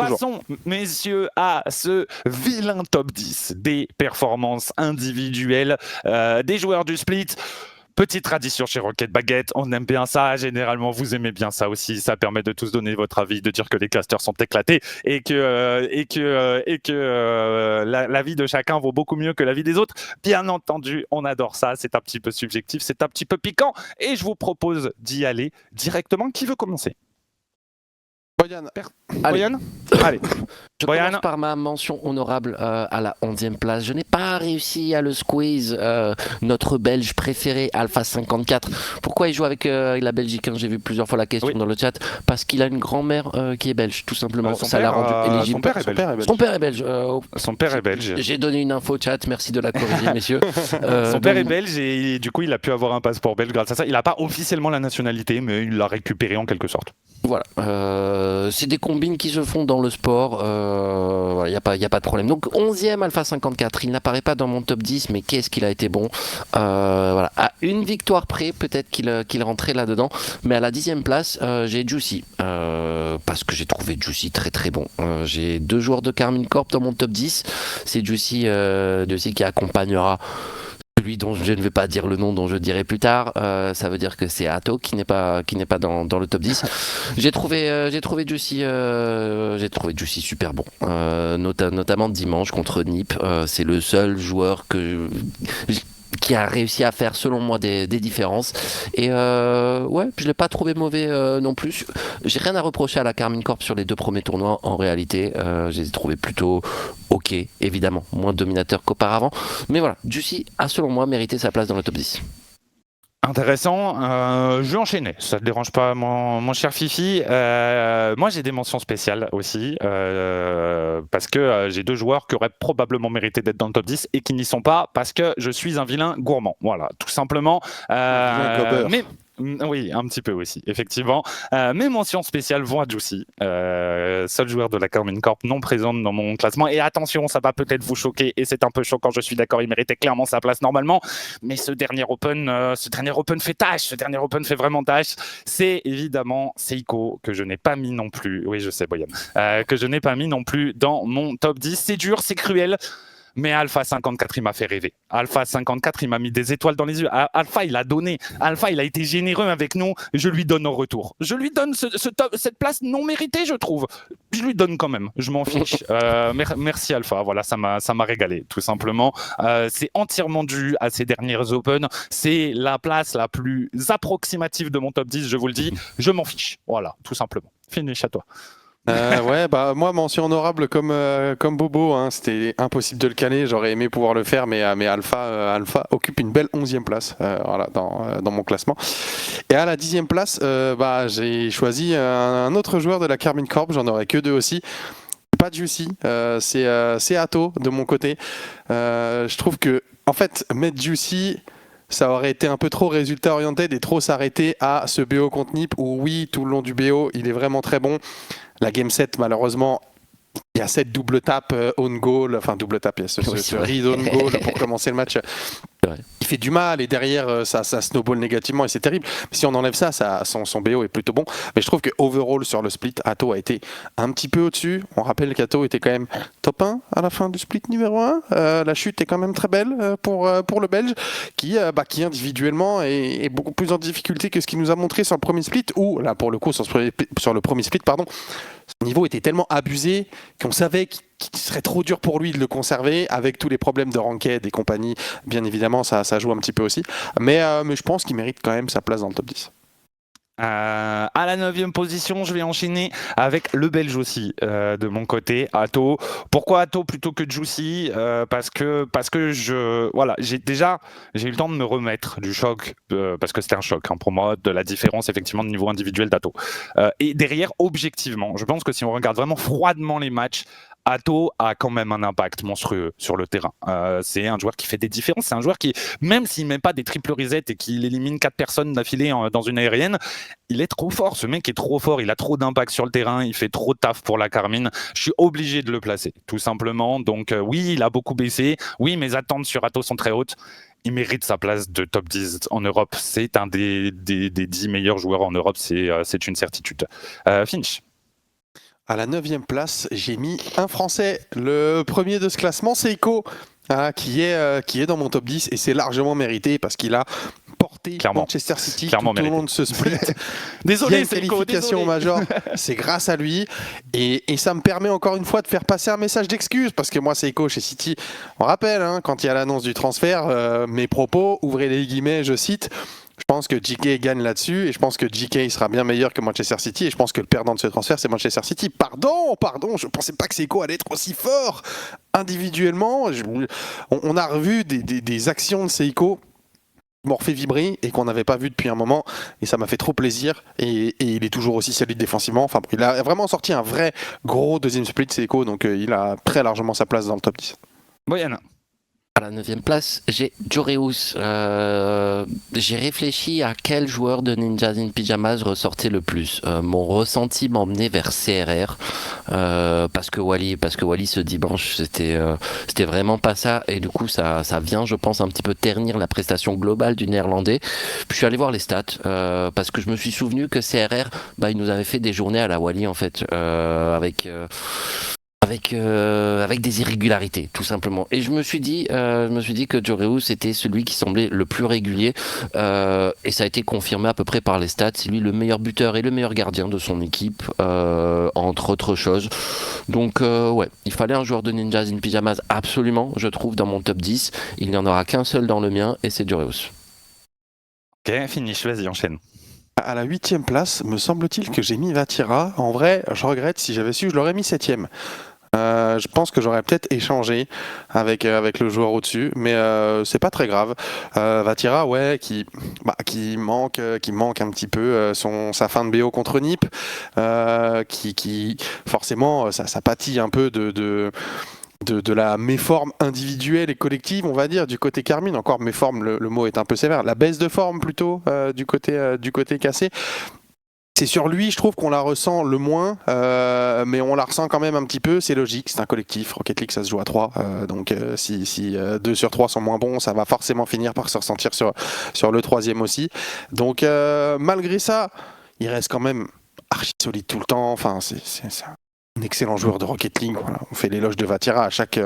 Passons, messieurs, à ce vilain top 10 des performances individuelles des joueurs du split. Petite tradition chez Rocket Baguette, on aime bien ça, généralement vous aimez bien ça aussi, ça permet de tous donner votre avis, de dire que les casters sont éclatés et que l'avis de chacun vaut beaucoup mieux que l'avis des autres. Bien entendu, on adore ça, c'est un petit peu subjectif, c'est un petit peu piquant et je vous propose d'y aller directement. Qui veut commencer? Boyan. Boyan ? Allez. Je commence par ma mention honorable à la 11e place. Je n'ai pas réussi à le squeeze, notre Belge préféré, Alpha 54. Pourquoi il joue avec la Belgique, hein? J'ai vu plusieurs fois la question dans le chat. Parce qu'il a une grand-mère qui est belge, tout simplement. Ça l'a rendu éligible. Son père est belge. Son père est belge. Son père est belge. J'ai donné une info chat, merci de la corriger, messieurs. Son père est belge et du coup, il a pu avoir un passeport belge grâce à ça. Il n'a pas officiellement la nationalité, mais il l'a récupéré en quelque sorte. Voilà, c'est des combines qui se font dans le sport, il n'y a pas de problème. Donc 11e Alpha 54, il n'apparaît pas dans mon top 10, mais qu'est-ce qu'il a été bon. Voilà. À une victoire près, peut-être qu'il rentrait là-dedans, mais à la 10e place, j'ai Juicy, parce que j'ai trouvé Juicy très très bon. J'ai 2 joueurs de Karmine Corp dans mon top 10, c'est Juicy qui accompagnera celui dont je ne vais pas dire le nom, dont je dirai plus tard. Ça veut dire que c'est Atto qui n'est pas dans le top 10. J'ai trouvé Juicy super bon, notamment dimanche contre Nip. C'est le seul joueur qui a réussi à faire selon moi des différences et je l'ai pas trouvé mauvais non plus. J'ai rien à reprocher à la Karmine Corp sur les 2 premiers tournois en réalité. Je les ai trouvés plutôt ok, évidemment moins dominateur qu'auparavant, mais voilà, Juicy a selon moi mérité sa place dans le top 10. Intéressant, je vais enchaîner, ça te dérange pas mon cher Fifi. Moi j'ai des mentions spéciales aussi, parce que j'ai 2 joueurs qui auraient probablement mérité d'être dans le top 10 et qui n'y sont pas parce que je suis un vilain gourmand, voilà, tout simplement. Oui, un petit peu aussi, effectivement. Mes mentions spéciales vont à Juicy, seul joueur de la Karmine Corp non présente dans mon classement. Et attention, ça va peut-être vous choquer, et c'est un peu choquant, je suis d'accord, il méritait clairement sa place normalement. Mais ce dernier Open fait tâche, ce dernier Open fait vraiment tâche. C'est évidemment Seiko, que je n'ai pas mis non plus, oui je sais Boyan, que je n'ai pas mis non plus dans mon top 10. C'est dur, c'est cruel. Mais Alpha 54, il m'a fait rêver. Alpha 54, il m'a mis des étoiles dans les yeux. Alpha, il a donné. Alpha, il a été généreux avec nous. Je lui donne en retour. Je lui donne cette place non méritée, je trouve. Je lui donne quand même. Je m'en fiche. Merci Alpha. Voilà, ça m'a régalé, tout simplement. C'est entièrement dû à ces dernières Open. C'est la place la plus approximative de mon top 10, je vous le dis. Je m'en fiche. Voilà, tout simplement. Finish à toi. Moi mention honorable comme Bobo, hein, c'était impossible de le caler, j'aurais aimé pouvoir le faire, mais Alpha occupe une belle 11e place voilà, dans mon classement. Et à la 10e place, j'ai choisi un autre joueur de la Karmine Corp, j'en aurais que 2 aussi. Pas Juicy, c'est Atto de mon côté. Je trouve que en fait mettre Juicy, ça aurait été un peu trop résultat orienté et trop s'arrêter à ce BO contre Nip où oui, tout le long du BO, il est vraiment très bon. La game set, malheureusement, il y a cette double tape on goal, enfin double tape, il y a ce read on goal pour commencer le match. Il fait du mal et derrière ça snowball négativement et c'est terrible. Mais si on enlève ça, son BO est plutôt bon. Mais je trouve que overall sur le split, Atto a été un petit peu au-dessus. On rappelle qu'Atto était quand même top 1 à la fin du split numéro 1. La chute est quand même très belle pour le Belge qui individuellement est beaucoup plus en difficulté que ce qu'il nous a montré sur le premier split. Ou là pour le coup sur le premier split, son niveau était tellement abusé qu'on savait qu'il serait trop dur pour lui de le conserver avec tous les problèmes de ranked et compagnie. Bien évidemment, ça joue un petit peu aussi. Mais je pense qu'il mérite quand même sa place dans le top 10. À la 9e position, je vais enchaîner avec le Belge aussi, de mon côté, Atto. Pourquoi Atto plutôt que Juicy? Parce que j'ai eu le temps de me remettre du choc, parce que c'était un choc pour moi, de la différence effectivement de niveau individuel d'Atto. Et derrière, objectivement, je pense que si on regarde vraiment froidement les matchs, Atto a quand même un impact monstrueux sur le terrain. C'est un joueur qui fait des différences. C'est un joueur qui, même s'il ne met pas des triple resets et qu'il élimine 4 personnes d'affilée dans une aérienne, il est trop fort. Ce mec est trop fort. Il a trop d'impact sur le terrain. Il fait trop de taf pour la Karmine. Je suis obligé de le placer, tout simplement. Donc oui, il a beaucoup baissé. Oui, mes attentes sur Atto sont très hautes. Il mérite sa place de top 10 en Europe. C'est un des 10 meilleurs joueurs en Europe. C'est une certitude. Finch. À la 9e place, j'ai mis un Français. Le premier de ce classement, c'est Echo, qui est dans mon top 10 et c'est largement mérité parce qu'il a porté Manchester City tout au long de ce split. Désolé, c'est une qualification au Major, c'est grâce à lui et ça me permet encore une fois de faire passer un message d'excuse parce que moi c'est Echo chez City. On rappelle, quand il y a l'annonce du transfert, mes propos, ouvrez les guillemets, je cite. Je pense que JK gagne là-dessus et je pense que JK sera bien meilleur que Manchester City et je pense que le perdant de ce transfert c'est Manchester City. Pardon, je pensais pas que Seiko allait être aussi fort individuellement. On a revu des actions de Seiko qui m'ont refait vibrer et qu'on n'avait pas vu depuis un moment et ça m'a fait trop plaisir et il est toujours aussi solide défensivement. Enfin, il a vraiment sorti un vrai gros deuxième split Seiko, donc il a très largement sa place dans le top 10. Boyan. À la 9e place, j'ai Joreus. J'ai réfléchi à quel joueur de Ninjas in Pyjamas ressortait le plus. Mon ressenti m'emmenait vers CRR parce que Wally ce dimanche c'était vraiment pas ça et du coup ça vient je pense un petit peu ternir la prestation globale du Néerlandais. Puis je suis allé voir les stats parce que je me suis souvenu que CRR il nous avait fait des journées à la Wally en fait avec des irrégularités tout simplement et je me suis dit que Joreus était celui qui semblait le plus régulier et ça a été confirmé à peu près par les stats. C'est lui le meilleur buteur et le meilleur gardien de son équipe entre autres choses, donc il fallait un joueur de Ninjas in Pyjamas absolument, je trouve, dans mon top 10. Il n'y en aura qu'un seul dans le mien et c'est Joreus. Ok, finish, vas-y, enchaîne. À la 8e place, me semble-t-il que j'ai mis Vatira. En vrai, je regrette, si j'avais su, je l'aurais mis 7e. Je pense que j'aurais peut-être échangé avec le joueur au-dessus, mais c'est pas très grave. Vatira, qui manque un petit peu sa fin de BO contre Nip, qui forcément ça pâtit un peu de la méforme individuelle et collective, on va dire, du côté Carmine. Encore méforme, le mot est un peu sévère. La baisse de forme plutôt du côté cassé. C'est sur lui, je trouve qu'on la ressent le moins, mais on la ressent quand même un petit peu. C'est logique, c'est un collectif. Rocket League, ça se joue à 3. Donc si 2 sur 3 sont moins bons, ça va forcément finir par se ressentir sur le 3e aussi. Donc malgré ça, il reste quand même archi solide tout le temps. Enfin, c'est un excellent joueur de Rocket League. Voilà. On fait l'éloge de Vatira à chaque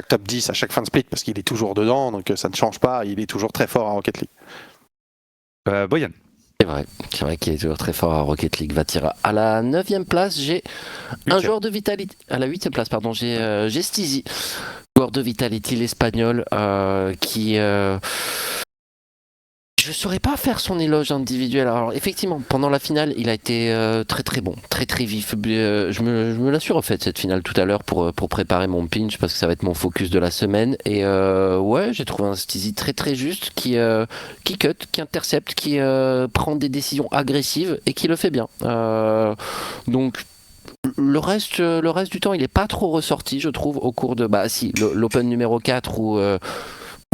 top 10, à chaque fin de split, parce qu'il est toujours dedans. Donc ça ne change pas. Il est toujours très fort à Rocket League. Boyan. C'est vrai qu'il est toujours très fort à Rocket League, Vatira. À la 9e place, j'ai un joueur de Vitality. À la 8e place, pardon, j'ai Stizy, joueur de Vitality, l'Espagnol, qui... Je ne saurais pas faire son éloge individuel. Alors effectivement, pendant la finale, il a été très très bon, très très vif. Je me la suis refaite cette finale tout à l'heure pour préparer mon pinch parce que ça va être mon focus de la semaine. Et j'ai trouvé un Stizy très très juste qui cut, qui intercepte, qui prend des décisions agressives et qui le fait bien. Donc le reste du temps, il n'est pas trop ressorti, je trouve, au cours de l'Open numéro 4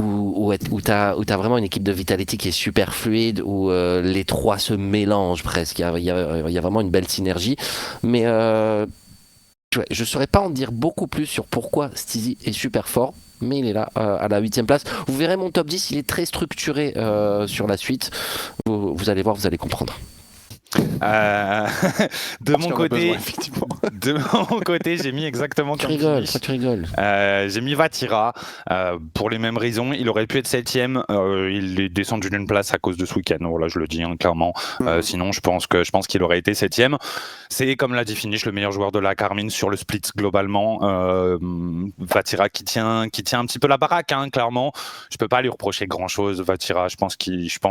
où t'as vraiment une équipe de Vitality qui est super fluide, où les trois se mélangent presque. Il y a vraiment une belle synergie. Mais je ne saurais pas en dire beaucoup plus sur pourquoi Stizy est super fort. Mais il est là à la 8e place. Vous verrez mon top 10, il est très structuré sur la suite. Vous allez voir, vous allez comprendre. De mon côté, j'ai mis exactement comme tu rigoles. J'ai mis Vatira pour les mêmes raisons. Il aurait pu être 7e. Il est descendu d'une place à cause de ce week-end. Voilà, je le dis clairement. Sinon, je pense qu'il aurait été 7e. C'est, comme l'a dit Finish, le meilleur joueur de la Carmine sur le split globalement. Vatira qui tient un petit peu la baraque, clairement. Je peux pas lui reprocher grand-chose. Vatira, je pense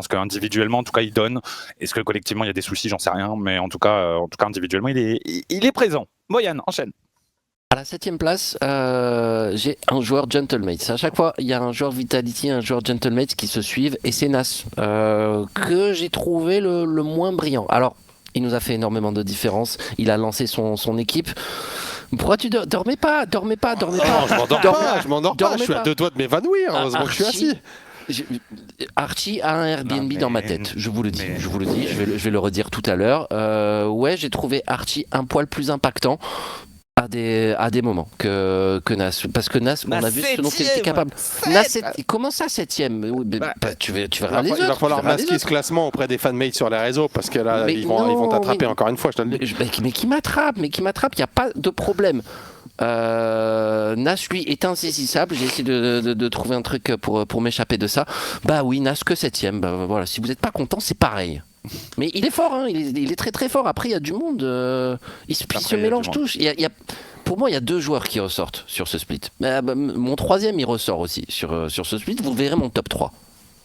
qu'individuellement, en tout cas, il donne. Est-ce que collectivement, il y a des soucis? J'en sais rien, mais en tout cas individuellement, il est présent. Boyan, enchaîne. À la 7e place, j'ai un joueur Gentlemates. À chaque fois, il y a un joueur Vitality, un joueur Gentlemates qui se suivent, et c'est Nas, que j'ai trouvé le moins brillant. Alors, il nous a fait énormément de différence. Il a lancé son équipe. Pourquoi tu dormais pas? Non, je m'endors pas. Je suis à 2 doigts de m'évanouir. Heureusement que je suis assis. Archie a un Airbnb dans ma tête, je vous le dis, je vais le redire tout à l'heure. J'ai trouvé Archie un poil plus impactant. à des moments que Nas, parce que Nas, on a vu ce dont il était capable. Nas, comment ça 7ème? Tu verras les autres. Il va falloir tu verras les masquer autres. ce classement auprès des fanmates sur les réseaux parce que là, Mais ils vont t'attraper encore une fois, je te le dis. Mais qui m'attrape, il n'y a pas de problème. Nas, lui, est insaisissable. J'ai essayé de trouver un truc pour m'échapper de ça. Bah oui, Nas que 7ème. Bah, voilà. Si vous n'êtes pas content, c'est pareil. Mais il est fort, hein. Il est très très fort. Après, il y a du monde. Il se mélange tous. Pour moi, il y a 2 joueurs qui ressortent sur ce split. Mon 3ème, il ressort aussi sur ce split. Vous verrez mon top 3.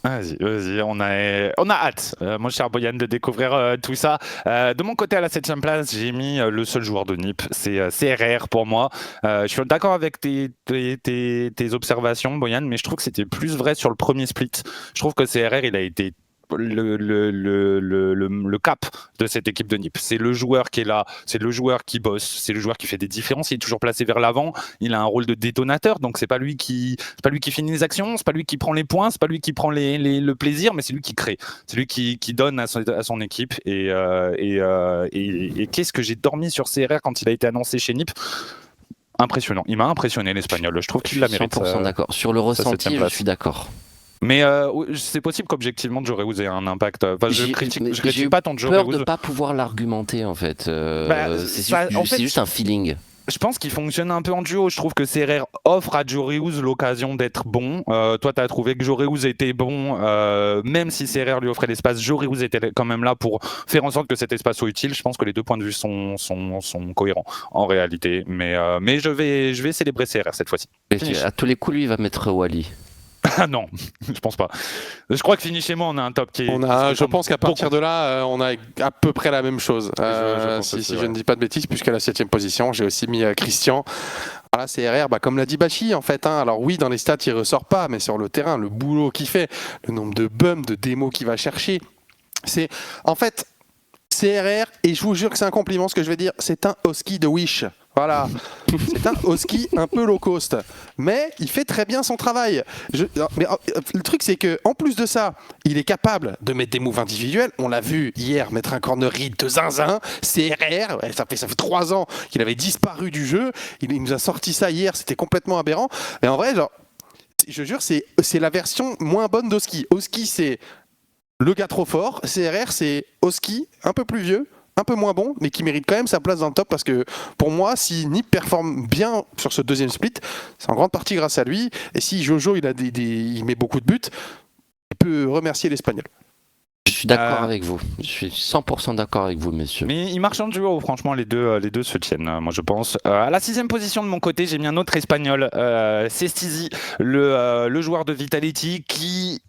Vas-y, on a hâte, mon cher Boyan, de découvrir tout ça. De mon côté, à la 7ème place, j'ai mis le seul joueur de NiP, c'est CRR pour moi. Je suis d'accord avec tes observations, Boyan, mais je trouve que c'était plus vrai sur le premier split. Je trouve que CRR, il a été le cap de cette équipe de NiP. C'est le joueur qui est là, c'est le joueur qui bosse, c'est le joueur qui fait des différences, il est toujours placé vers l'avant, il a un rôle de détonateur, donc c'est pas lui qui finit les actions, c'est pas lui qui prend les points, c'est pas lui qui prend le plaisir, mais c'est lui qui crée, c'est lui qui donne à son équipe. Et qu'est-ce que j'ai dormi sur CRR quand il a été annoncé chez NiP. Impressionnant, il m'a impressionné l'Espagnol, je trouve qu'il la mérite. 100% d'accord, sur le ressenti je suis d'accord. Mais c'est possible qu'objectivement Joreuz ait un impact. Enfin, je critique pas ton Joreuz. J'ai peur de ne pas pouvoir l'argumenter en fait. C'est juste un feeling. Je pense qu'il fonctionne un peu en duo. Je trouve que CRR offre à Joreuz l'occasion d'être bon. Toi, tu as trouvé que Joreuz était bon, même si CRR lui offrait l'espace. Joreuz était quand même là pour faire en sorte que cet espace soit utile. Je pense que les 2 points de vue sont cohérents en réalité. Mais je vais célébrer CRR cette fois-ci. À tous les coups, lui, il va mettre Wally. Ah non, je pense pas. Je crois que fini chez moi, on a un top qui est. Je pense qu'à partir de là, on a à peu près la même chose. Si je ne dis pas de bêtises, puisqu'à la 7ème position, j'ai aussi mis Christian. Voilà, CRR, comme l'a dit Bachi, en fait. Alors oui, dans les stats, il ressort pas, mais sur le terrain, le boulot qu'il fait, le nombre de bums, de démos qu'il va chercher, c'est en fait CRR. Et je vous jure que c'est un compliment ce que je vais dire. C'est un Husky de Wish. Voilà, c'est un Husky un peu low cost, mais il fait très bien son travail. Le truc, c'est que en plus de ça, il est capable de mettre des moves individuels. On l'a vu hier mettre un corner read de zinzin. CRR, ça fait 3 ans qu'il avait disparu du jeu. Il nous a sorti ça hier, c'était complètement aberrant. Mais en vrai, je jure, c'est la version moins bonne d'Husky. Husky, c'est le gars trop fort. CRR, c'est Husky un peu plus vieux, un peu moins bon, mais qui mérite quand même sa place dans le top, parce que pour moi, si NiP performe bien sur ce 2e split, c'est en grande partie grâce à lui. Et si Jojo il met beaucoup de buts, il peut remercier l'Espagnol. Je suis d'accord avec vous. Je suis 100% d'accord avec vous, messieurs. Mais ils marchent en duo, franchement, les deux se tiennent, moi je pense. À la 6ème position de mon côté, j'ai mis un autre Espagnol, c'est Stizy, le joueur de Vitality qui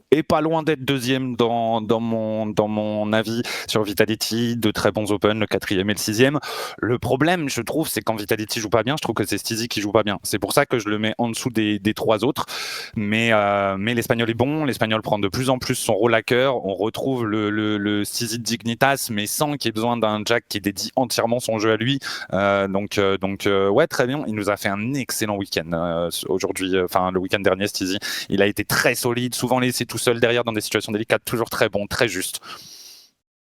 est pas loin d'être 2e dans mon avis sur Vitality, de très bons open, le 4e et le 6e. Le problème, je trouve, c'est quand Vitality joue pas bien, je trouve que c'est Stizy qui joue pas bien. C'est pour ça que je le mets en dessous des 3 autres. Mais l'Espagnol est bon, l'Espagnol prend de plus en plus son rôle à cœur. On retrouve le Stizy de Dignitas, mais sans qu'il y ait besoin d'un Jack qui dédie entièrement son jeu à lui. Donc ouais, très bien. Il nous a fait un excellent week-end aujourd'hui, enfin le week-end dernier, Stizy. Il a été très solide, souvent laissé tout seul derrière dans des situations délicates, toujours très bon, très juste.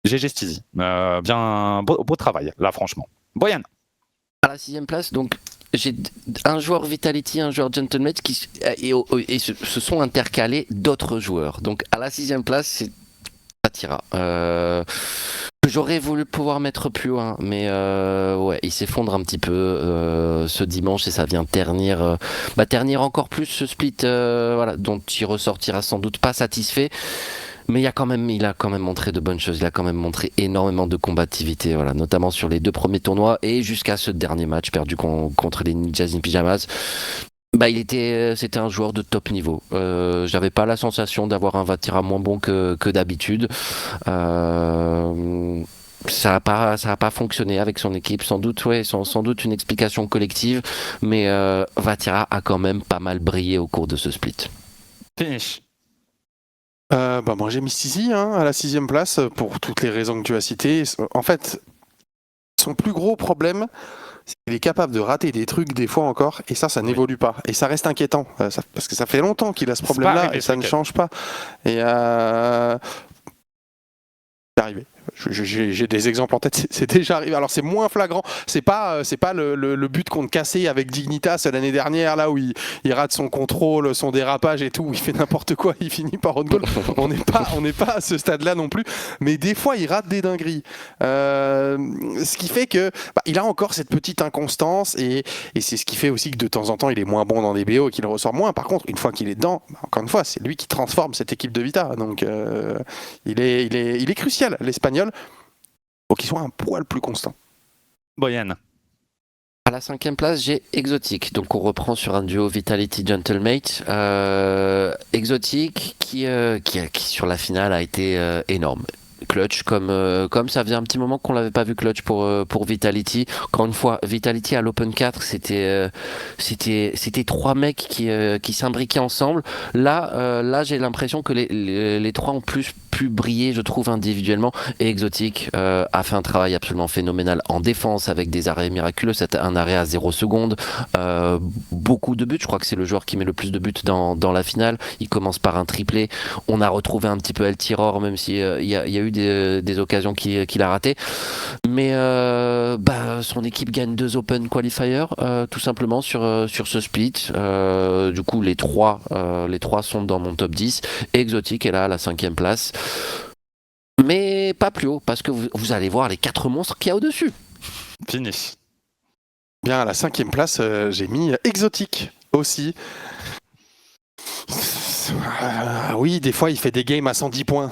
GG Stizy, bien beau travail là, franchement. Boyan. À la 6ème place, donc j'ai un joueur Vitality, un joueur Gentleman et se sont intercalés d'autres joueurs. Donc à la 6ème place, c'est Vatira. J'aurais voulu pouvoir mettre plus loin, mais ouais, il s'effondre un petit peu ce dimanche et ça vient ternir encore plus ce split, voilà, dont il ressortira sans doute pas satisfait. Mais il a quand même montré de bonnes choses. Il a quand même montré énormément de combativité, voilà, notamment sur les 2 premiers tournois et jusqu'à ce dernier match perdu contre les Ninjas in Pyjamas. C'était un joueur de top niveau. J'avais pas la sensation d'avoir un Vatira moins bon que d'habitude. Ça a pas fonctionné avec son équipe. Sans doute une explication collective, mais Vatira a quand même pas mal brillé au cours de ce split. Finish. Moi j'ai mis Stizy à la 6ème place pour toutes les raisons que tu as citées. En fait, son plus gros problème, c'est qu'il est capable de rater des trucs des fois encore, et ça n'évolue pas. Et ça reste inquiétant, parce que ça fait longtemps qu'il a ce problème-là, et ça ne change pas. Et c'est arrivé. j'ai des exemples en tête, c'est déjà arrivé. Alors c'est moins flagrant, c'est pas le but contre Cassé avec Dignitas l'année dernière, là où il rate son contrôle, son dérapage et tout, où il fait n'importe quoi, il finit par on goal. On n'est pas à ce stade-là non plus, mais des fois il rate des dingueries. Ce qui fait que il a encore cette petite inconstance et c'est ce qui fait aussi que de temps en temps il est moins bon dans des BO et qu'il ressort moins. Par contre, une fois qu'il est dedans, encore une fois, c'est lui qui transforme cette équipe de Vita. Donc il est crucial, l'Espagnol. Faut qu'il soit un poil plus constant. Boyan. À la 5e place, j'ai Exotic. Donc on reprend sur un duo Vitality Gentlemate. Exotic qui sur la finale a été énorme. Clutch comme ça faisait un petit moment qu'on l'avait pas vu clutch pour Vitality. Encore une fois, Vitality à l'Open 4, c'était trois mecs qui s'imbriquaient ensemble. Là j'ai l'impression que les trois ont plus pu briller, je trouve, individuellement. Et Exotic a fait un travail absolument phénoménal en défense avec des arrêts miraculeux. C'était un arrêt à 0 secondes, beaucoup de buts. Je crois que c'est le joueur qui met le plus de buts dans la finale. Il commence par un triplé. On a retrouvé un petit peu El Tiror, même si il y a eu des occasions qu'il a ratées, mais son équipe gagne 2 Open Qualifiers tout simplement sur ce split. Du coup les trois sont dans mon top 10. Exotic est là à la 5e place, mais pas plus haut parce que vous allez voir les 4 monstres qu'il y a au-dessus. Finish. Bien, à la 5e place, j'ai mis Exotic aussi. Oui, des fois il fait des games à 110 points.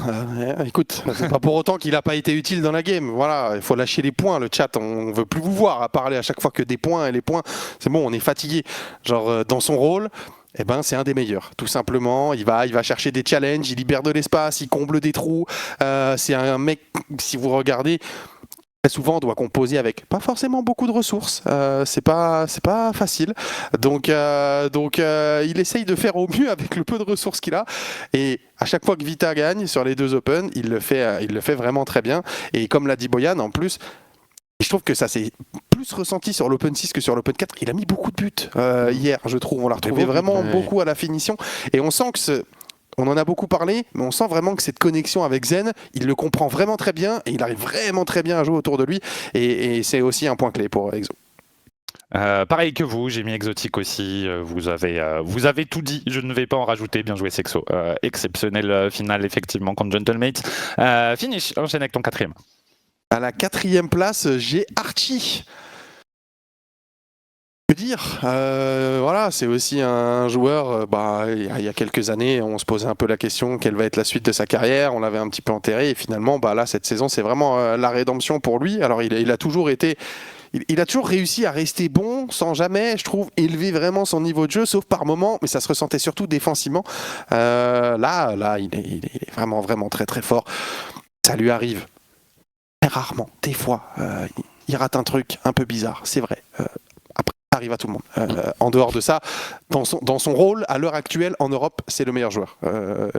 Écoute, c'est pas pour autant qu'il n'a pas été utile dans la game. Voilà, il faut lâcher les points. Le chat, on veut plus vous voir à parler à chaque fois que des points et les points. C'est bon, on est fatigué. Genre dans son rôle, c'est un des meilleurs. Tout simplement, il va chercher des challenges, il libère de l'espace, il comble des trous. C'est un mec, si vous regardez. Très souvent, on doit composer avec pas forcément beaucoup de ressources. C'est pas facile. Donc, il essaye de faire au mieux avec le peu de ressources qu'il a. Et à chaque fois que Vita gagne sur les 2 Open, il le fait vraiment très bien. Et comme l'a dit Boyan, en plus, je trouve que ça s'est plus ressenti sur l'Open 6 que sur l'Open 4. Il a mis beaucoup de buts hier, je trouve. On l'a retrouvé vraiment beaucoup à la finition. Et on sent que on en a beaucoup parlé, mais on sent vraiment que cette connexion avec Zen, il le comprend vraiment très bien et il arrive vraiment très bien à jouer autour de lui. Et c'est aussi un point clé pour Exo. Pareil que vous, j'ai mis Exotic aussi. Vous avez tout dit. Je ne vais pas en rajouter. Bien joué, Sexo. Exceptionnel finale, effectivement, contre Gentlemate. Finish, enchaîne avec ton 4e. À la 4e place, j'ai Archie. Que dire, voilà, c'est aussi un joueur, il y a quelques années, on se posait un peu la question, quelle va être la suite de sa carrière, on l'avait un petit peu enterré, et finalement, là, cette saison, c'est vraiment la rédemption pour lui. Alors, il a toujours réussi à rester bon, sans jamais, je trouve, élever vraiment son niveau de jeu, sauf par moments, mais ça se ressentait surtout défensivement. Là, il est vraiment, vraiment très, très fort. Ça lui arrive très rarement, des fois, il rate un truc un peu bizarre, c'est vrai. Après, ça arrive à tout le monde. En dehors de ça, dans son rôle, à l'heure actuelle, en Europe, c'est le meilleur joueur.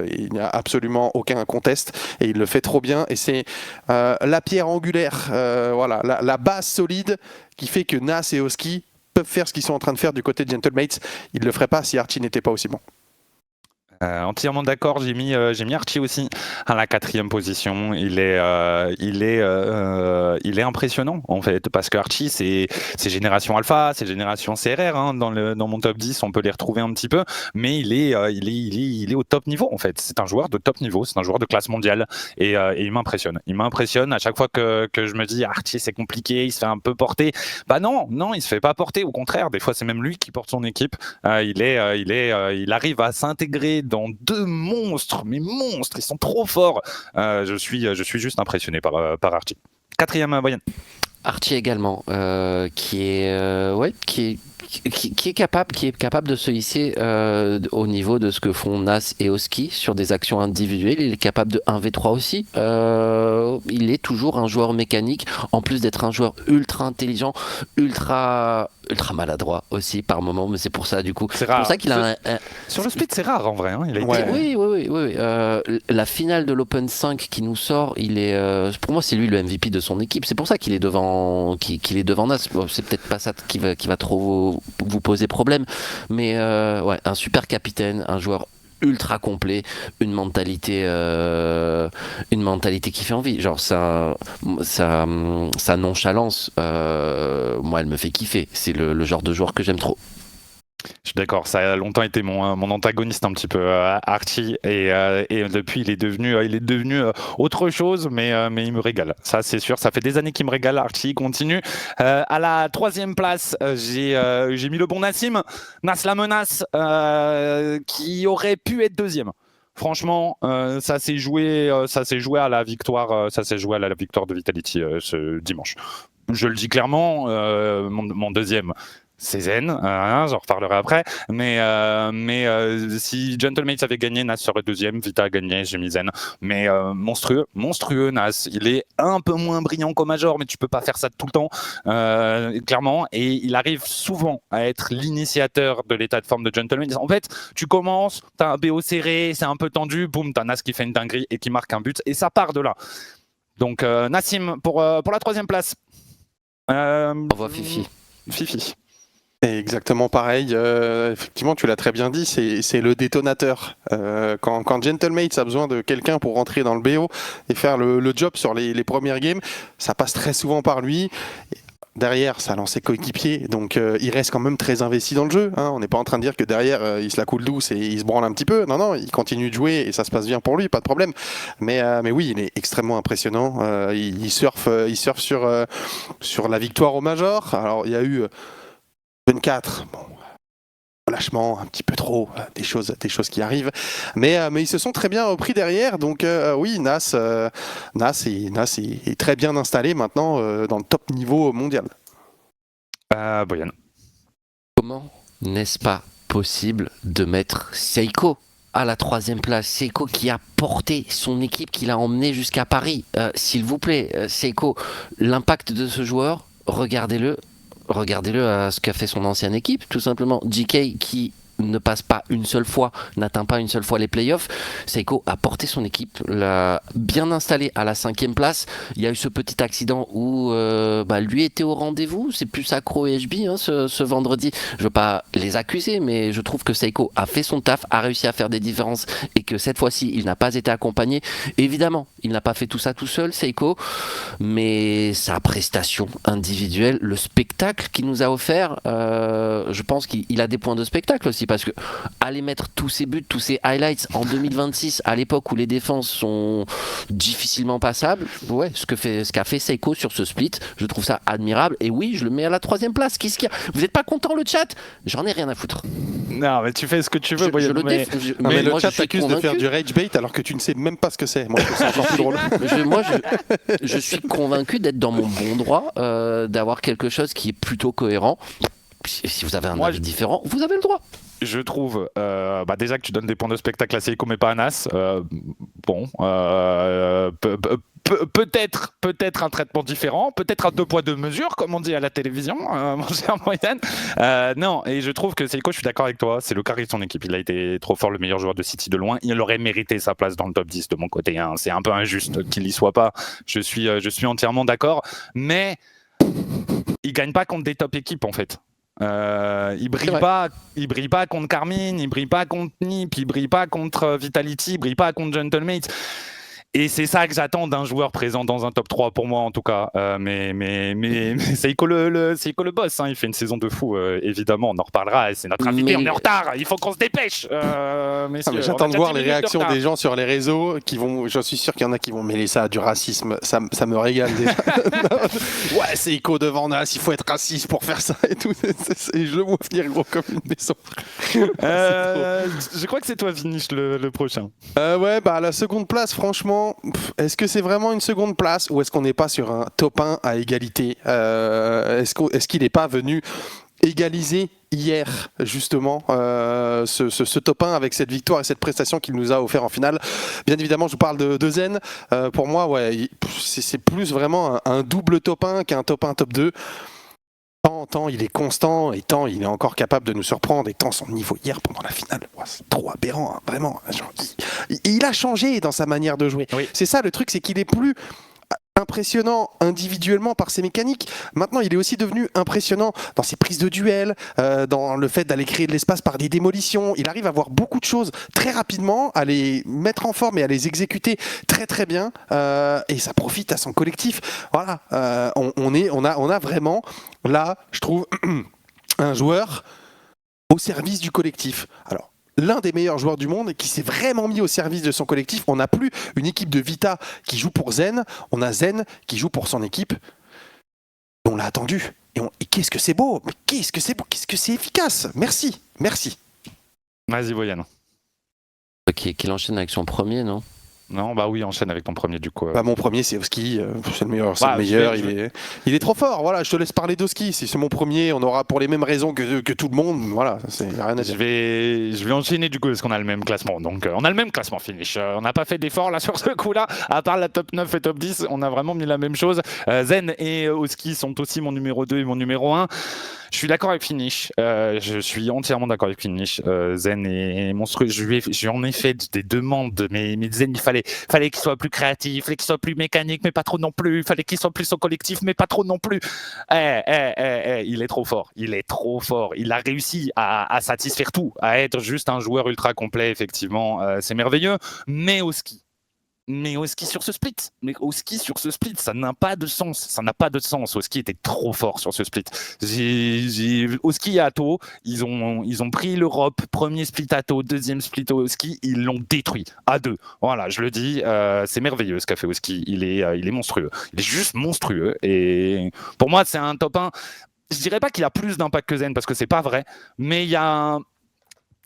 Il n'y a absolument aucun contest et il le fait trop bien. Et c'est la pierre angulaire, voilà, la base solide qui fait que Nas et Oski peuvent faire ce qu'ils sont en train de faire du côté de Gentlemates. Ils ne le feraient pas si Archie n'était pas aussi bon. Entièrement d'accord, j'ai mis Archie aussi à la 4e position. Il est impressionnant en fait, parce que Archie c'est génération alpha, c'est génération CRR hein, dans mon top 10, on peut les retrouver un petit peu, mais il est au top niveau en fait. C'est un joueur de top niveau, c'est un joueur de classe mondiale et il m'impressionne. Il m'impressionne à chaque fois que je me dis Archie c'est compliqué, il se fait un peu porter. Bah non, il se fait pas porter, au contraire, des fois c'est même lui qui porte son équipe. Il arrive à s'intégrer dans 2 monstres, mais monstres, ils sont trop forts. Je suis juste impressionné par Archie. 4e Boyan. Archie également, qui est capable de se hisser au niveau de ce que font Nas et Oski sur des actions individuelles. Il est capable de 1v3 aussi. Il est toujours un joueur mécanique, en plus d'être un joueur ultra intelligent, ultra maladroit aussi par moment, mais c'est pour ça du coup. C'est rare. Pour ça qu'il a sur le split, c'est rare en vrai. Hein. Il a été... Oui. La finale de l'Open 5 qui nous sort, pour moi c'est lui le MVP de son équipe. C'est pour ça qu'il est devant, Nas. Bon, c'est peut-être pas ça qui va trop vous poser problème, mais un super capitaine, un joueur ultra complet, une mentalité qui fait envie. Genre sa nonchalance, moi elle me fait kiffer. C'est le genre de joueur que j'aime trop. Je suis d'accord, ça a longtemps été mon antagoniste un petit peu, Archie, et depuis il est devenu autre chose, mais il me régale, ça c'est sûr, ça fait des années qu'il me régale, Archie, il continue. À la 3e place, j'ai mis le bon Nassim, Nas la menace, qui aurait pu être 2e. Franchement, ça s'est joué à la victoire, de Vitality ce dimanche. Je le dis clairement, mon 2e. C'est zen, j'en reparlerai après. Mais si Gentlemates avait gagné, Nas serait 2e. Vita a gagné, j'ai mis zen. Mais monstrueux Nas. Il est un peu moins brillant qu'au Major, mais tu peux pas faire ça tout le temps, clairement. Et il arrive souvent à être l'initiateur de l'état de forme de Gentlemates. En fait, tu commences, t'as un BO serré, c'est un peu tendu, boum, t'as Nas qui fait une dinguerie et qui marque un but, et ça part de là. Donc Nassim pour la 3e place. Au revoir Fifi. Fifi. Exactement pareil, effectivement tu l'as très bien dit, c'est le détonateur. Quand Gentlemates a besoin de quelqu'un pour rentrer dans le BO et faire le job sur les premières games, ça passe très souvent par lui. Derrière, ça lance ses coéquipiers, donc il reste quand même très investi dans le jeu. On n'est pas en train de dire que derrière, il se la coule douce et il se branle un petit peu. Non, il continue de jouer et ça se passe bien pour lui, pas de problème. Mais oui, il est extrêmement impressionnant. Il surfe sur la victoire au Major. Alors, il y a eu 24, bon, lâchement, un petit peu trop, des choses qui arrivent, mais ils se sont très bien repris derrière, donc oui, Nas est très bien installé maintenant dans le top niveau mondial. Boyan. Comment n'est-ce pas possible de mettre Seiko à la 3e place? Seiko qui a porté son équipe, qui l'a emmené jusqu'à Paris. S'il vous plaît, Seiko, l'impact de ce joueur, regardez-le à ce qu'a fait son ancienne équipe, tout simplement. GK qui ne passe pas une seule fois, n'atteint pas une seule fois les playoffs. Seiko a porté son équipe, l'a bien installé à la 5e place. Il y a eu ce petit accident où lui était au rendez-vous. C'est plus accro et HB ce vendredi. Je veux pas les accuser, mais je trouve que Seiko a fait son taf, a réussi à faire des différences et que cette fois-ci, il n'a pas été accompagné. Évidemment, il n'a pas fait tout ça tout seul, Seiko, mais sa prestation individuelle, le spectacle qu'il nous a offert, je pense qu'il a des points de spectacle aussi, parce que aller mettre tous ses buts, tous ses highlights en 2026, à l'époque où les défenses sont difficilement passables, ouais, ce qu'a fait Seiko sur ce split, je trouve ça admirable. Et oui, je le mets à la 3e place. Qu'est-ce qu'il y a? Vous n'êtes pas content, le chat? J'en ai rien à foutre. Non, mais tu fais ce que tu veux. Mais le chat t'accuse de faire du rage bait alors que tu ne sais même pas ce que c'est. Moi, je trouve ça encore plus drôle. Je suis convaincu d'être dans mon bon droit, d'avoir quelque chose qui est plutôt cohérent. Si vous avez un avis différent, vous avez le droit. Je trouve déjà que tu donnes des points de spectacle à Seiko mais pas à Nas. Peut-être un traitement différent, peut-être à 2 poids 2 mesures, comme on dit à la télévision, mon cher Moyen. Non, et je trouve que Seiko, je suis d'accord avec toi, c'est le carré de son équipe. Il a été trop fort, le meilleur joueur de City de loin. Il aurait mérité sa place dans le top 10 de mon côté. C'est un peu injuste qu'il y soit pas. Je suis entièrement d'accord, mais il gagne pas contre des top équipes en fait. Il brille pas contre Carmine, il brille pas contre Nip, il brille pas contre Vitality, il brille pas contre Gentlemates. Et c'est ça que j'attends d'un joueur présent dans un top 3 pour moi en tout cas. Mais Seiko le boss, il fait une saison de fou, évidemment, on en reparlera, c'est notre invité, on est en retard, il faut qu'on se dépêche. Messieurs, j'attends de voir les réactions des gens sur les réseaux qui vont, j'en suis sûr qu'il y en a qui vont mêler ça à du racisme, ça me régale déjà. Ouais, Seiko devant Nas, il faut être raciste pour faire ça et tout, et je le vois venir gros comme une maison. Je crois que c'est toi Vinish le prochain. Ouais, à la seconde place, franchement, est-ce que c'est vraiment une seconde place ou est-ce qu'on n'est pas sur un top 1 à égalité? Est-ce qu'il n'est pas venu égaliser hier justement ce top 1 avec cette victoire et cette prestation qu'il nous a offert en finale? Bien évidemment, je vous parle de Zen. Pour moi, ouais, c'est plus vraiment un double top 1 qu'un top 1, top 2. Tant il est constant et tant il est encore capable de nous surprendre, et tant son niveau hier pendant la finale, c'est trop aberrant, vraiment. Genre, il a changé dans sa manière de jouer. Oui. C'est ça le truc, c'est qu'il est plus impressionnant individuellement par ses mécaniques. Maintenant, il est aussi devenu impressionnant dans ses prises de duel, dans le fait d'aller créer de l'espace par des démolitions. Il arrive à voir beaucoup de choses très rapidement, à les mettre en forme et à les exécuter très très bien. Et ça profite à son collectif. Voilà, on a vraiment là, je trouve, un joueur au service du collectif. Alors, l'un des meilleurs joueurs du monde qui s'est vraiment mis au service de son collectif. On n'a plus une équipe de Vita qui joue pour Zen, on a Zen qui joue pour son équipe. On l'a attendu. Et qu'est-ce que c'est beau, mais qu'est-ce que c'est beau, qu'est-ce que c'est efficace. Merci. Vas-y, Boyan. Ok, qu'il enchaîne avec son premier, non? Non, bah oui, enchaîne avec ton premier du coup. Mon premier, c'est Oski. C'est le meilleur. Il est trop fort. Voilà, je te laisse parler d'Oski. Si c'est mon premier, on aura pour les mêmes raisons que tout le monde. Voilà, c'est rien à dire. Je vais enchaîner du coup parce qu'on a le même classement. Donc on a le même classement finish. On n'a pas fait d'effort là sur ce coup-là. À part la top 9 et top 10, on a vraiment mis la même chose. Zen et Oski sont aussi mon numéro 2 et mon numéro 1. Je suis d'accord avec Finish. Je suis entièrement d'accord avec Finish. Zen est monstrueux. J'en ai fait des demandes, mais Zen, il fallait qu'il soit plus créatif, il fallait qu'il soit plus mécanique, mais pas trop non plus. Il fallait qu'il soit plus au collectif, mais pas trop non plus. Il est trop fort. Il est trop fort. Il a réussi à satisfaire tout, à être juste un joueur ultra complet, effectivement. C'est merveilleux. Mais au ski sur ce split. Ça n'a pas de sens. Oski était trop fort sur ce split. Oski et Atto, ils ont pris l'Europe, premier split Atto, deuxième split Oski, ils l'ont détruit à deux. Voilà, je le dis, c'est merveilleux ce qu'a fait Oski. Il est monstrueux. Il est juste monstrueux. Et pour moi, c'est un top 1. Je dirais pas qu'il a plus d'impact que Zen parce que c'est pas vrai, mais il y a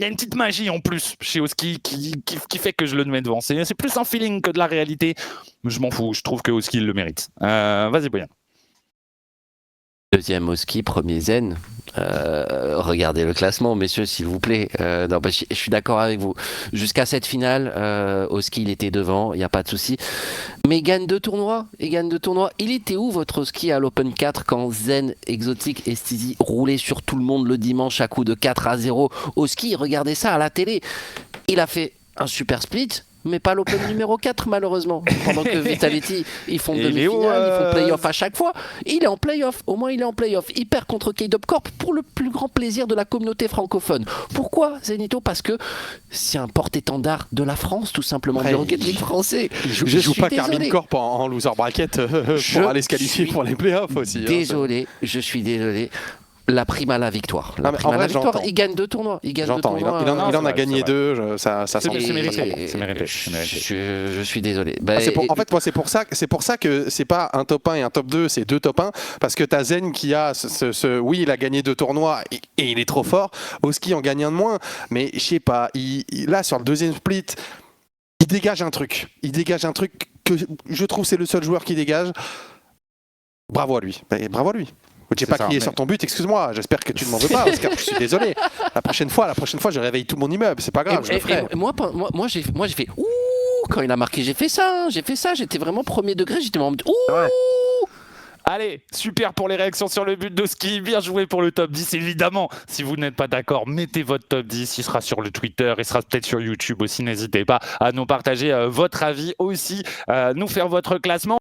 une petite magie en plus chez Oski qui fait que je le mets devant. C'est plus un feeling que de la réalité. Je m'en fous, je trouve que Oski le mérite. Vas-y, Boyan. Deuxième Oski, premier Zen. Regardez le classement, messieurs, s'il vous plaît. Je suis d'accord avec vous. Jusqu'à cette finale, Oski, il était devant, il n'y a pas de souci. Mais il gagne deux tournois. Il était où votre Oski à l'Open 4 quand Zen, Exotic et Stizy roulaient sur tout le monde le dimanche à coup de 4-0? Oski, regardez ça à la télé. Il a fait un super split, mais pas l'Open numéro 4 malheureusement. Pendant que Vitality, ils font demi-finale, ils font play-off à chaque fois. Il est en play-off, au moins il est en play-off. Il perd contre K-Dop Corp pour le plus grand plaisir de la communauté francophone. Pourquoi Zenito? Parce que c'est un porte-étendard de la France, tout simplement, du Rocket League français. Il joue pas Carmine Corp en loser bracket pour aller se qualifier pour les play-offs aussi. Je suis désolé. La prime à la victoire. Il gagne deux tournois. Il en a gagné deux. Ça c'est mérité. Je suis désolé. En fait, moi, c'est pour ça que c'est pas un top 1 et un top 2, c'est deux top 1. Parce que t'as Zen qui a oui, il a gagné deux tournois et il est trop fort. Oski en gagne un de moins. Mais je sais pas, là, sur le deuxième split, il dégage un truc. Que je trouve c'est le seul joueur qui dégage. Bravo à lui. J'ai pas crié sur ton but, excuse-moi, j'espère que tu ne m'en veux pas, Oscar, je suis désolé. La prochaine fois, je réveille tout mon immeuble, c'est pas grave, je le ferai. Moi, j'ai fait ouh quand il a marqué, j'ai fait ça, j'étais vraiment premier degré, j'étais en mode ouh. Ouais. Allez, super pour les réactions sur le but d'Oski, bien joué pour le top 10, évidemment. Si vous n'êtes pas d'accord, mettez votre top 10, il sera sur le Twitter, il sera peut-être sur YouTube aussi, n'hésitez pas à nous partager votre avis aussi, nous faire votre classement.